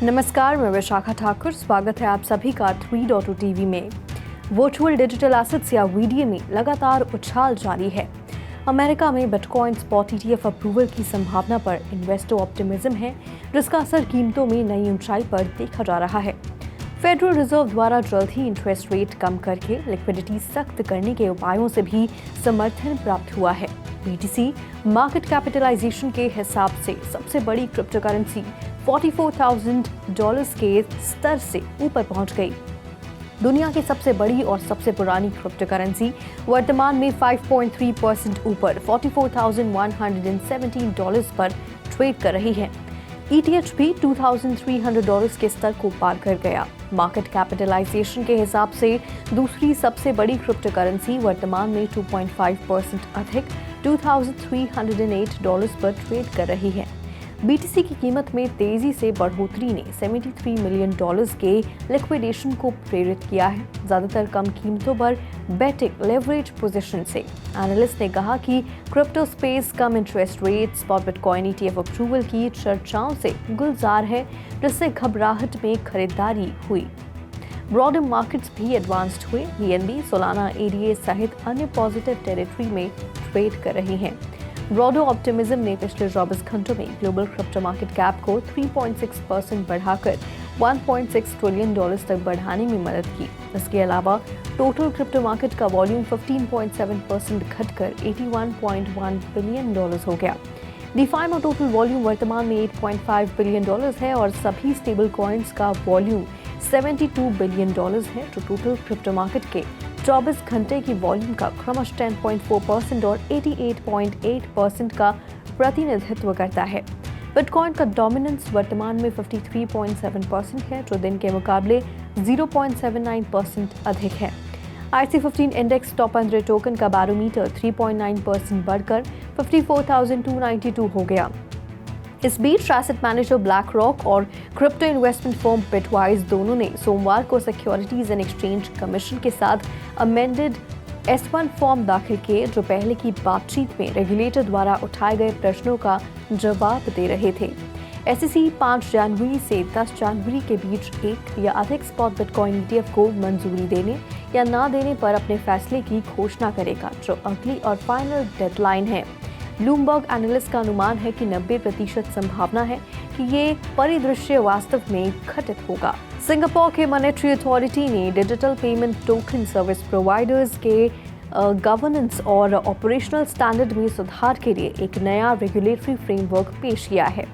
नमस्कार, मैं विशाखा ठाकुर। स्वागत है आप सभी का 3.2 टीवी में। वर्चुअल डिजिटल एसेट्स या वीडीए में लगातार उछाल जारी है। अमेरिका में बिटकॉइन स्पॉट ईटीएफ अप्रूवल की संभावना पर इन्वेस्टर ऑप्टिमिज्म है, जिसका असर कीमतों में नई ऊंचाई पर देखा जा रहा है। फेडरल रिजर्व द्वारा जल्द ही इंटरेस्ट रेट कम करके लिक्विडिटी सख्त करने के उपायों से भी समर्थन प्राप्त हुआ है। बीटीसी मार्केट कैपिटलाइजेशन के हिसाब से सबसे बड़ी क्रिप्टो करेंसी $44,000 के स्तर से ऊपर पहुंच गई। दुनिया की सबसे बड़ी और सबसे पुरानी क्रिप्टो करेंसी वर्तमान में 5.3% ऊपर $44,117 पर ट्रेड कर रही है। ETH भी $2,300 के स्तर को पार कर गया। मार्केट कैपिटलाइजेशन के हिसाब से दूसरी सबसे बड़ी क्रिप्टो करेंसी वर्तमान में 2.5% अधिक $2,308 पर ट्रेड कर रही है। BTC की कीमत में तेजी से बढ़ोतरी ने $73 मिलियन के लिक्विडेशन को प्रेरित किया है, ज्यादातर कम कीमतों पर बेटिंग लेवरेज पोजीशन से। एनालिस्ट ने कहा कि क्रिप्टो स्पेस कम interest rate, spot bitcoin ETF approval की चर्चाओं से गुलजार है, जिससे घबराहट में खरीदारी हुई। ब्रॉडर मार्केट्स भी एडवांस्ड हुए। BNB सोलाना ADA सहित अन्य पॉजिटिव टेरिटरी में ट्रेड कर रही हैं। ब्रॉडर ऑप्टिमिज्म ने पिछले 24 घंटों में ग्लोबल क्रिप्टो मार्केट कैप को 3.6% बढ़ाकर $1.6 ट्रिलियन तक बढ़ाने में मदद की। इसके अलावा टोटल क्रिप्टो मार्केट का वॉल्यूम 15.7% घटकर $81.1 बिलियन हो गया। DeFi में टोटल वॉल्यूम वर्तमान में $8.5 बिलियन है और सभी स्टेबल कॉइन्स का वॉल्यूम $72 बिलियन है, जो टोटल क्रिप्टो मार्केट के 24 घंटे की वॉल्यूम का क्रमशः 10.4% और 88.8% का प्रतिनिधित्व करता है। बिटकॉइन का डोमिनेंस वर्तमान में 53.7% है, जो दिन के मुकाबले 0.79% अधिक है। IC15 इंडेक्स टॉप 100 टोकन का बैरोमीटर 3.9% बढ़कर 54,292 हो गया। इस बीच एसेट मैनेजर ब्लैक रॉक और क्रिप्टो इन्वेस्टमेंट फर्म बिटवाइज दोनों ने सोमवार को सिक्योरिटीज एंड एक्सचेंज कमीशन के साथ अमेंडेड S1 फॉर्म दाखिल किए, जो पहले की बातचीत में रेगुलेटर द्वारा उठाए गए प्रश्नों का जवाब दे रहे थे। SEC 5 जनवरी से 10 जनवरी के बीच एक या अधिक स्पॉट बिटकॉइन ETF को मंजूरी देने या ना देने पर अपने फैसले की घोषणा करेगा, जो अगली और फाइनल डेडलाइन है। ब्लूमबर्ग एनालिस्ट का अनुमान है कि 90% संभावना है कि ये परिदृश्य वास्तव में घटित होगा। सिंगापुर के मॉनेटरी अथॉरिटी ने digital payment token service providers के गवर्नेंस और ऑपरेशनल स्टैंडर्ड में सुधार के लिए एक नया रेगुलेटरी फ्रेमवर्क पेश किया है।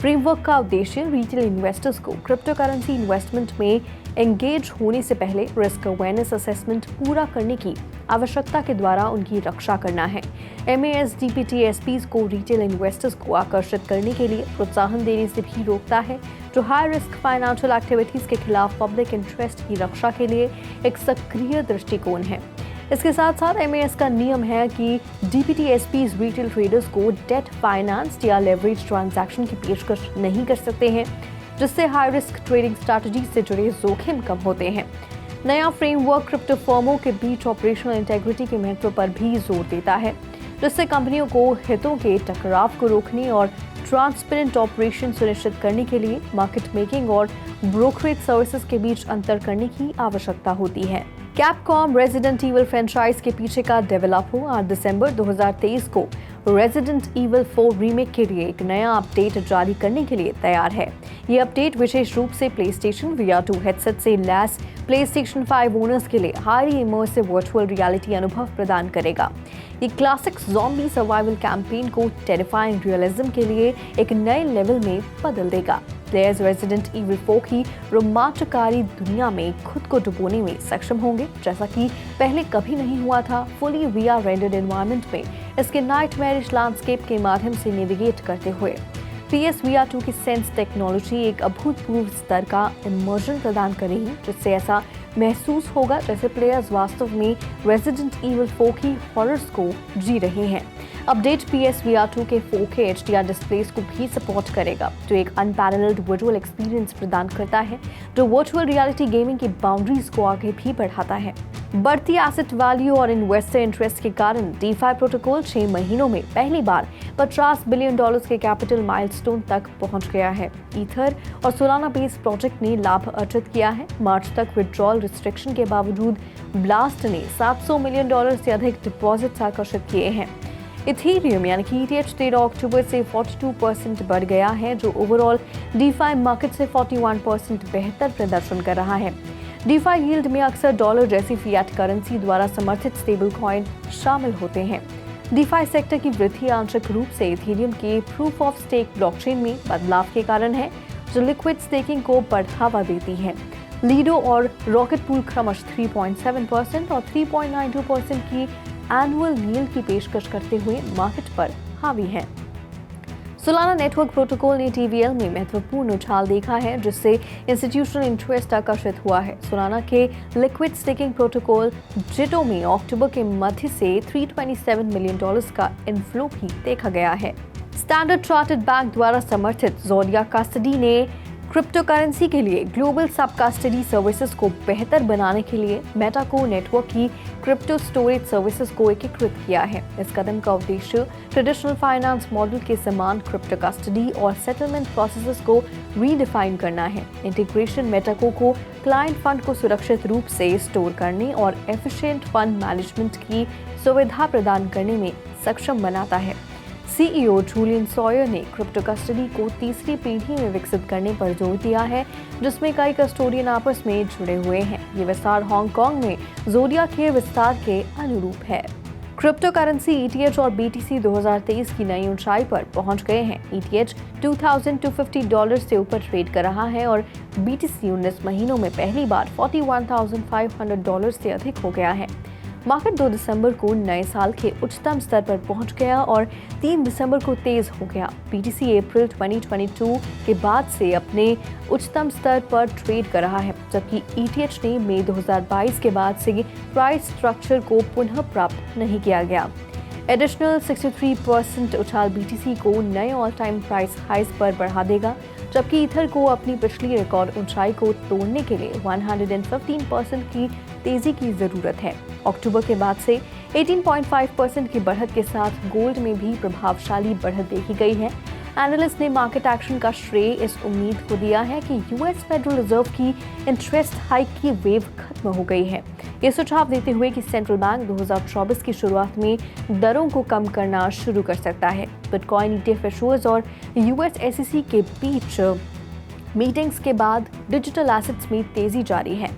फ्रेमवर्क का उद्देश्य रिटेल इन्वेस्टर्स को क्रिप्टो करेंसी इन्वेस्टमेंट में एंगेज होने से पहले रिस्क अवेयरनेस असेसमेंट पूरा करने की आवश्यकता के द्वारा उनकी रक्षा करना है। MASDPTSPs को रिटेल इन्वेस्टर्स को आकर्षित करने के लिए प्रोत्साहन देने से भी रोकता है, जो हाई रिस्क फाइनेंशियल एक्टिविटीज के खिलाफ पब्लिक इंटरेस्ट की रक्षा के लिए एक सक्रिय दृष्टिकोण है। इसके साथ साथ MAS का नियम है कि DPTSPs रिटेल ट्रेडर्स को डेट फाइनेंस या लेवरेज ट्रांजैक्शन की पेशकश नहीं कर सकते हैं, जिससे हाई रिस्क ट्रेडिंग स्ट्रैटेजी से जुड़े जोखिम कम होते हैं। नया फ्रेमवर्क क्रिप्टो फर्मों के बीच ऑपरेशनल इंटेग्रिटी के महत्व पर भी जोर देता है, जिससे कंपनियों को हितों के टकराव को रोकने और ट्रांसपेरेंट ऑपरेशन सुनिश्चित करने के लिए मार्केट मेकिंग और ब्रोकरेज सर्विसेज के बीच अंतर करने की आवश्यकता होती है। कैपकॉम रेजिडेंट ईविल फ्रेंचाइज के पीछे का डेवलपर 8 दिसंबर 2023 को रेजिडेंट ईविल 4 रीमेक के लिए एक नया अपडेट जारी करने के लिए तैयार है। ये अपडेट विशेष रूप से प्लेस्टेशन VR2 हेडसेट से लैस PlayStation 5 ओनर्स के लिए हाईली इमर्सिव वर्चुअल रियलिटी अनुभव प्रदान करेगा। ये क्लासिक ज़ॉम्बी सर्वाइवल कैंपेन को टेरिफाइंग रियलिज्म के लिए एक नए लेवल में बदल देगा। प्लेयर्स रेजिडेंट ईविल 4 की रोमांचकारी दुनिया में खुद को डुबोने में सक्षम होंगे, जैसा कि पहले कभी नहीं हुआ था। फुली VR रेंडर्ड एनवायरनमेंट में इसके नाइटमेरिश लैंडस्केप के माध्यम से नेविगेट करते हुए PSVR2 की सेंस टेक्नोलॉजी एक अभूतपूर्व स्तर का इमर्जन प्रदान करेगी, जिससे ऐसा महसूस होगा जैसे प्लेयर्स वास्तव में रेजिडेंट ईविल 4 की हॉरर्स को जी रहे हैं। अपडेट PSVR2 के 4K HDR डिस्प्लेस को भी सपोर्ट करेगा, जो एक अनपैरेलल्ड विजुअल एक्सपीरियंस प्रदान करता है, जो वर्चुअल रियलिटी गेमिंग की बाउंड्रीज को आगे भी बढ़ाता है। बढ़ती एसेट वैल्यू और इन्वेस्टर इंटरेस्ट के कारण डीफाई प्रोटोकॉल 6 महीनों में पहली बार $50 बिलियन के कैपिटल माइलस्टोन तक पहुंच गया है। ईथर और सोलाना बेस प्रोजेक्ट ने लाभ अर्जित किया है। मार्च तक विड्रॉल रिस्ट्रिक्शन के बावजूद ब्लास्ट ने $700 मिलियन से अधिक डिपॉजिट्स आकर्षित किए हैं। इथेरियम यानी कि ETH 13 अक्टूबर से 42% बढ़ गया है, जो ओवरऑल डीफाई मार्केट से 41% बेहतर प्रदर्शन कर रहा है। डीफाई यील्ड में अक्सर डॉलर जैसी फिएट करेंसी द्वारा समर्थित स्टेबल कॉइन शामिल होते हैं। डीफाई सेक्टर की वृद्धि आंशिक रूप से इथेरियम के प्रूफ ऑफ स्टेक ब्लॉकचेन में बदलाव के कारण है, जो लिक्विड स्टेकिंग को बढ़ावा देती है। लीडो और रॉकेट पूल क्रमश 3.7% और 3.92% की एनुअल यील्ड की पेशकश करते हुए मार्केट पर हावी हैं। सोलाना नेटवर्क प्रोटोकॉल ने TVL में महत्वपूर्ण उछाल देखा है, जिससे इंस्टीट्यूशनल इंटरेस्ट आकर्षित हुआ है। सोलाना के लिक्विड स्टेकिंग प्रोटोकॉल जिटो में अक्टूबर के मध्य से $327 मिलियन का इनफ्लो भी देखा गया है। स्टैंडर्ड चार्टर्ड बैंक द्वारा समर्थित ज़ोडिया कस्टडी ने क्रिप्टो करेंसी के लिए ग्लोबल सब कस्टडी सर्विसेज को बेहतर बनाने के लिए मेटा को नेटवर्क की क्रिप्टो स्टोरेज सर्विसेज को एकीकृत किया है। इस कदम का उद्देश्य ट्रेडिशनल फाइनेंस मॉडल के समान क्रिप्टो कस्टडी और सेटलमेंट प्रोसेसेस को रीडिफाइन करना है। इंटीग्रेशन मेटाको को क्लाइंट फंड को सुरक्षित रूप से स्टोर करने और एफिशिएंट फंड मैनेजमेंट की सुविधा प्रदान करने में सक्षम बनाता है। CEO जूलियन सॉयर ने क्रिप्टो कस्टडी को तीसरी पीढ़ी में विकसित करने पर जोर दिया है, जिसमें कई कस्टोडियन आपस में जुड़े हुए हैं। ये विस्तार हांगकांग में ज़ोडिया के विस्तार के अनुरूप है। क्रिप्टो करेंसी ETH और BTC 2023 की नई ऊंचाई पर पहुंच गए हैं। ETH $2,250 से ऊपर ट्रेड कर रहा है और BTC 19 महीनों में पहली बार $41,500 से अधिक हो गया है। मार्केट 2 दिसंबर को नए साल के उच्चतम स्तर पर पहुंच गया और 3 दिसंबर को तेज हो गया। BTC अप्रैल 2022 के बाद से अपने उच्चतम स्तर पर ट्रेड कर रहा है, जबकि ETH ने मई 2022 के बाद से प्राइस स्ट्रक्चर को पुनः प्राप्त नहीं किया गया। एडिशनल 63% उछाल BTC को नए ऑल टाइम प्राइस हाइज पर बढ़ा देगा, जबकि ईथर को अपनी पिछली रिकॉर्ड ऊंचाई को तोड़ने के लिए 115% की तेजी की जरूरत है। अक्टूबर के बाद से 18.5% की बढ़त के साथ गोल्ड में भी प्रभावशाली बढ़त देखी गई है। एनालिस्ट ने मार्केट एक्शन का श्रेय इस उम्मीद को दिया है कि US फेडरल रिजर्व की इंटरेस्ट हाइक की वेव खत्म हो गई है। ये सुझाव देते हुए कि सेंट्रल बैंक 2024 की शुरुआत में दरों को कम करना शुरू कर सकता है। बिटकॉइन ETF इशूअर्स और US SEC के बीच मीटिंग्स के बाद डिजिटल एसेट्स में तेजी जारी है।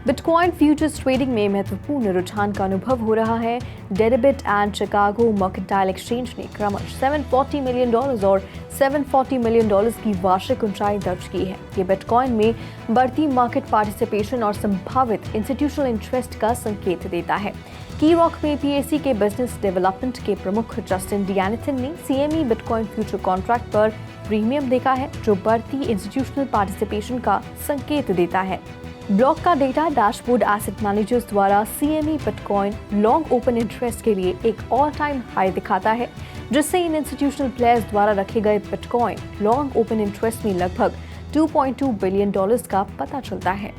बिटकॉइन फ्यूचर्स ट्रेडिंग में महत्वपूर्ण रुझान का अनुभव हो रहा है। डेरिबिट एंड शिकागो मर्केंटाइल एक्सचेंज ने क्रमश $740 मिलियन और $740 मिलियन की वार्षिक ऊंचाई दर्ज की है। ये बिटकॉइन में बढ़ती मार्केट पार्टिसिपेशन और संभावित इंस्टीट्यूशनल इंटरेस्ट का संकेत देता है। की रॉक में PAC के बिजनेस डेवलपमेंट के प्रमुख जस्टिन डियानिथन ने CME बिटकॉइन फ्यूचर कॉन्ट्रैक्ट पर प्रीमियम देखा है, जो बढ़ती इंस्टीट्यूशनल पार्टिसिपेशन का संकेत देता है। ब्लॉक का डेटा डैशबोर्ड एसेट मैनेजर्स द्वारा CME bitcoin long open interest के लिए एक ऑल टाइम हाई दिखाता है, जिससे इन इंस्टीट्यूशनल प्लेयर्स द्वारा रखे गए बिटकॉइन लॉन्ग ओपन इंटरेस्ट में लगभग $2.2 बिलियन का पता चलता है।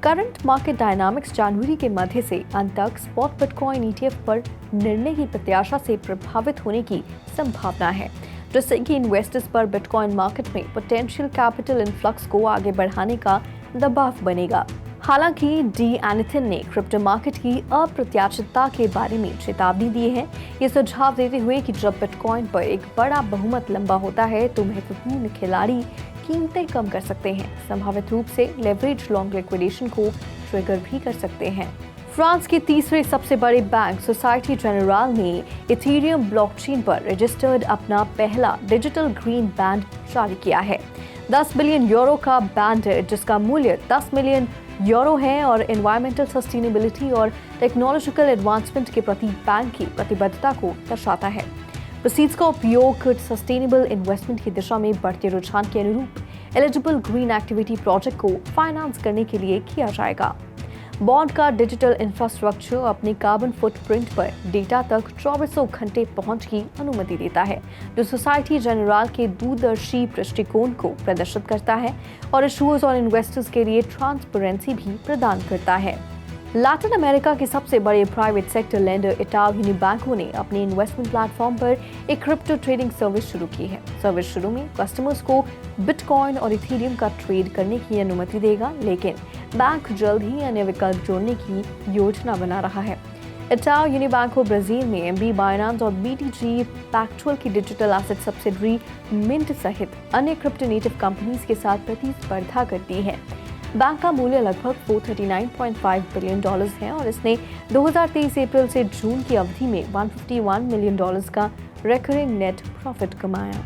करंट मार्केट डायनामिक्स जनवरी के मध्य से अंत तक स्पॉट बिटकॉइन ETF पर निर्णय की प्रत्याशा से प्रभावित होने की संभावना है, जिससे कि इन्वेस्टर्स पर बिटकॉइन मार्केट में पोटेंशियल कैपिटल इनफ्लक्स को आगे बढ़ाने का दबाव बनेगा। हालांकि डियानिथन ने क्रिप्टो मार्केट की अप्रत्याशितता के बारे में चेतावनी दी है, ये सुझाव देते हुए कि जब बिटकॉइन पर एक बड़ा बहुमत लंबा होता है तो महत्वपूर्ण खिलाड़ी कीमतें कम कर सकते हैं, संभावित रूप से लेवरेज लॉन्ग लिक्विडेशन को ट्रिगर भी कर सकते हैं। फ्रांस के तीसरे सबसे बड़े बैंक सोसाइटी जेनरल ने इथेरियम ब्लॉकचेन पर रजिस्टर्ड अपना पहला डिजिटल ग्रीन बैंड जारी किया है। 10 बिलियन यूरो का बैंड है, जिसका मूल्य 10 मिलियन यूरो है और एनवायरमेंटल सस्टेनेबिलिटी और टेक्नोलॉजिकल एडवांसमेंट के प्रति बैंक की प्रतिबद्धता को दर्शाता है। प्रोसीड्स का उपयोग सस्टेनेबल इन्वेस्टमेंट की दिशा में बढ़ते रुझान के अनुरूप एलिजिबल ग्रीन एक्टिविटी प्रोजेक्ट को फाइनेंस करने के लिए किया जाएगा। बॉन्ड का डिजिटल इंफ्रास्ट्रक्चर अपने कार्बन फुटप्रिंट पर डेटा तक 2400 घंटे पहुंच की अनुमति देता है, जो सोसाइटी जेनरल के दूरदर्शी दृष्टिकोण को प्रदर्शित करता है और इशूअर्स और इन्वेस्टर्स के लिए ट्रांसपेरेंसी भी प्रदान करता है। लैटिन अमेरिका के सबसे बड़े प्राइवेट सेक्टर लेंडर इटाओ यूनिबैंको ने अपने इन्वेस्टमेंट प्लेटफॉर्म पर एक क्रिप्टो ट्रेडिंग सर्विस शुरू की है। सर्विस शुरू में कस्टमर्स को बिटकॉइन और इथेरियम का ट्रेड करने की अनुमति देगा, लेकिन बैंक जल्द ही अन्य विकल्प जोड़ने की योजना बना रहा है। इटाओ यूनिबैंको ब्राजील में एमबी, बाइनेंस और बीटीजी पैक्चुअल की डिजिटल एसेट सब्सिडरी मिंट सहित अन्य क्रिप्टो नेटिव कंपनीज के साथ प्रतिस्पर्धा करती है। बैंक का मूल्य लगभग $439.5 बिलियन है और इसने 2023 अप्रैल से जून की अवधि में $151 मिलियन का रिकरिंग नेट प्रॉफिट कमाया।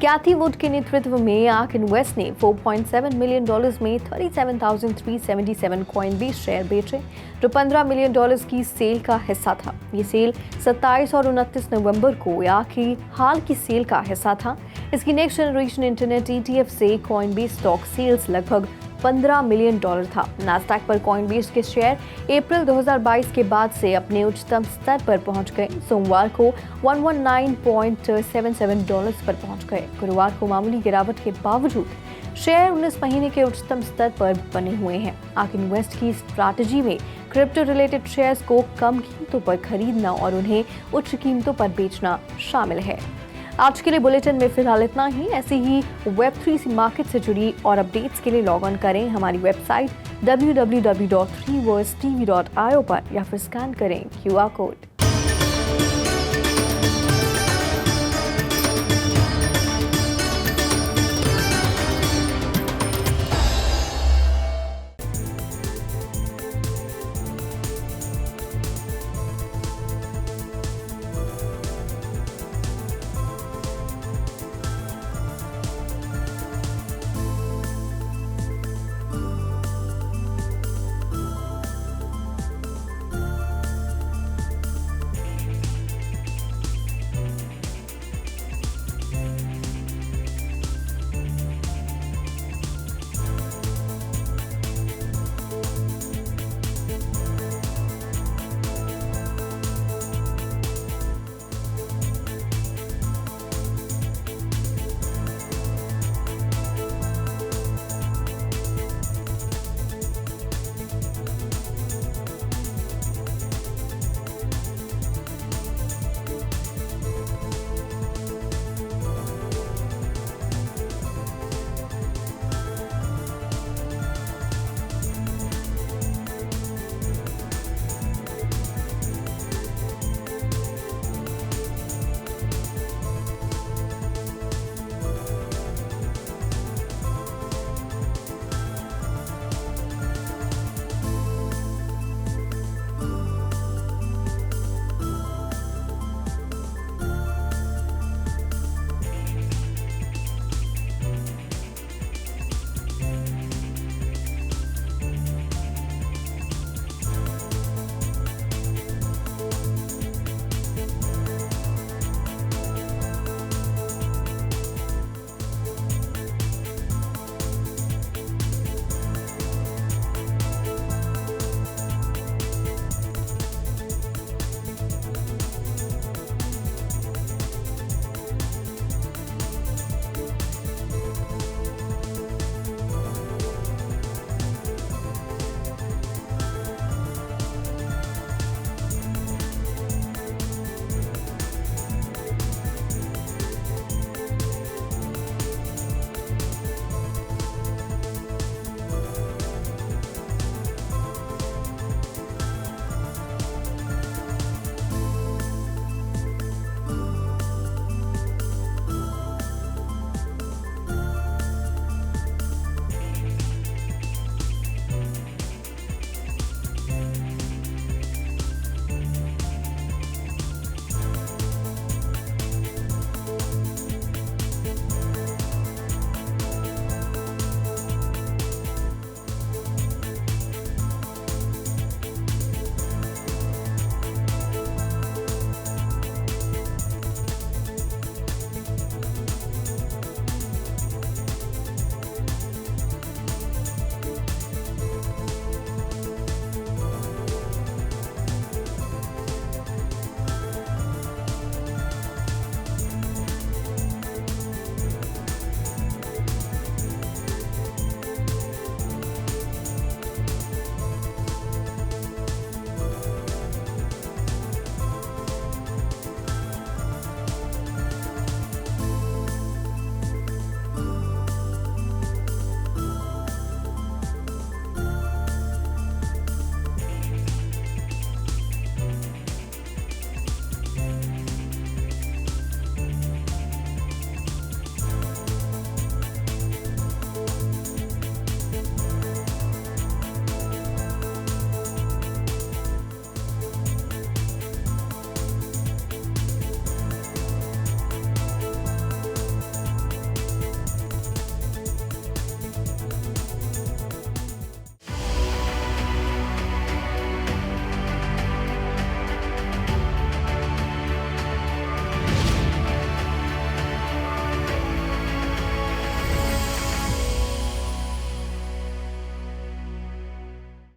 कैथी वुड के नेतृत्व में आर्क इन्वेस्ट ने $4.7 मिलियन में 37,377 कॉइनबेस शेयर बेचे, जो $15 मिलियन की सेल का हिस्सा था। ये सेल 27 और 29 नवंबर को आर्क की हाल की सेल का हिस्सा था। इसकी नेक्स्ट जनरेशन इंटरनेट ETF से कॉइनबेस स्टॉक सेल्स लगभग $15 मिलियन था। नास्डैक पर कॉइनबेस के शेयर अप्रैल 2022 के बाद से अपने उच्चतम स्तर पर पहुंच गए। सोमवार को $119.77 पर पहुंच गए। गुरुवार को मामूली गिरावट के बावजूद शेयर 19 महीने के उच्चतम स्तर पर बने हुए हैं। आर्क इन्वेस्ट की स्ट्रैटेजी में क्रिप्टो रिलेटेड शेयर्स को कम कीमतों पर खरीदना और उन्हें उच्च कीमतों पर बेचना शामिल है। आज के लिए बुलेटिन में फिलहाल इतना ही। ऐसे ही Web3 मार्केट से जुड़ी और अपडेट्स के लिए लॉग ऑन करें हमारी वेबसाइट www.3versetv.io पर या फिर स्कैन करें QR कोड।